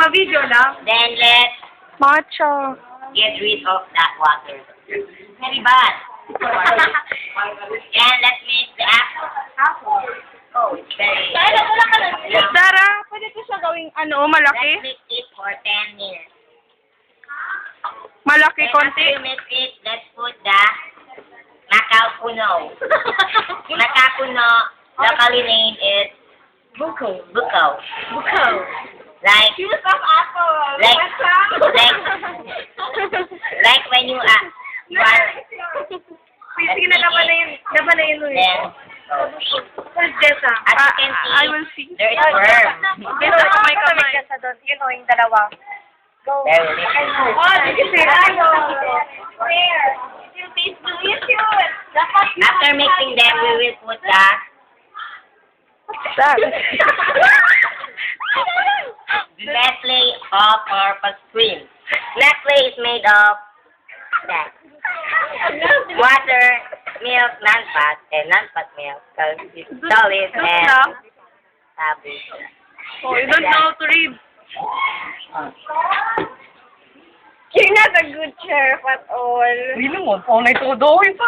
Pa-video lang. Then let's Matcha. get rid of that water. Very bad. And let's mix the apple. Oh, it's very... Dara, pwede ko siya gawing malaki? Let's mix it for 10 minutes. Malaki Then konti. after you mix it, let's put the Macau Puno. Macau Puno, locally named is Buko. Like, Juice of apple. like when you want, Sige na, laban na yun. then, First guess as you can see, I will see. there is worm. Pero kamay-kamay. Yun o, yung dalawa. Go. There it is. Oh, did you say that? Where? You taste delicious. After mixing them, we will put the That. Nestle all-purpose cream. Nestle is made of that. Water, milk, non-fat, and non-fat milk. Because it's solid and tabu. Oh, you don't know how to read. You're not a good sheriff at all. Uy naman, paunay todo. Uy, pa.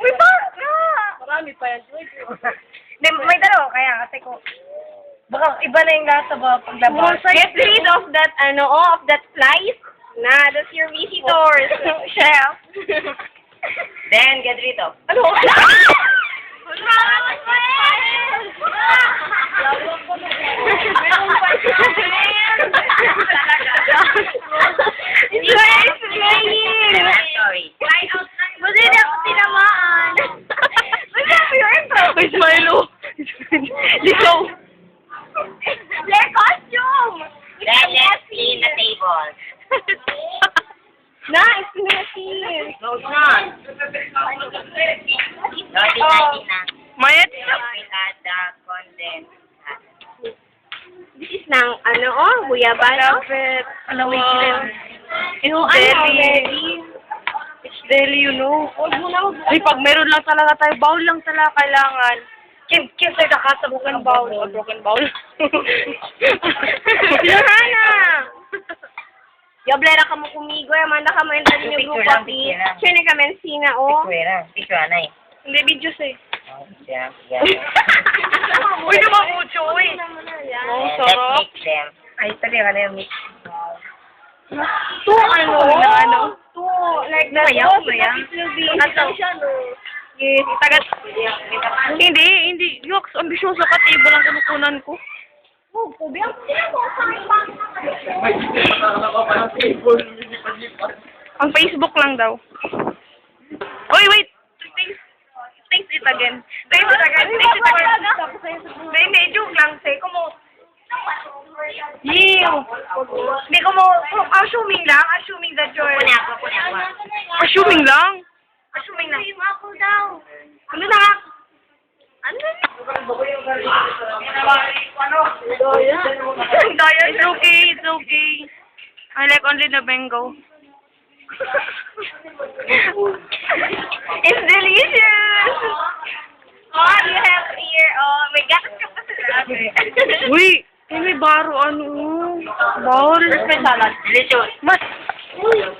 Uy, bakit ka? Marami pa yan. Hindi, may dalawa kaya kasi ko. Baka iba na yung lasa ba paglabas. Get rid of that, of that flies. Nah, that's your visitors, chef. Then, get rid of. Ano? It's very slaying! I'm sorry. Buti na ako tinamaan. Buti ako yung intro. Uy, Smilo. Likaw. Their costume! Then, let's clean the table. Nice, Pinashin. No, it's not. Dirty na. Mayat. We will add the condensed. This is ng, guyabano? it. Alam mo, It's Delhi. It's Delhi, you know. Ay, pag meron lang talaga tayo, bowl lang talaga kailangan. Kim tayo sa broken bowl. Broken bowl. Johanna! Yablera ka mo kumigo, Amanda ka mo enta din yung Picture grupo. lang, picture lang. Sino ka men sina, oh? Picture na eh. Hindi, videos eh. Yeah, yeah. Uy, naman mucho, uy. Oh, And sarap. let's mix them. Ay, tabi ka na yung mix. To, To, like that. Mayaw, Oh, mayaw. it will be, siya, no? Yes, Tagat. Hindi. Yoks, ambisyoso ka, table ang kinukunan ko. Oh, kubi ang Ang Facebook lang daw. Uy, wait! Taste it again. Taste it again. Hindi, joke lang, say. Kumo, Ew! hindi ko mo, assuming that you're, Assuming lang. assuming lang. Ako daw. Ano na? It's okay. I like only the mango. It's delicious! Oh, you have here, may gatas ka pa sa lahat. Uy! May baro, bowl. Delicious. Mas, Let's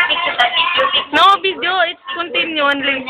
fix it. no video, it's continue only.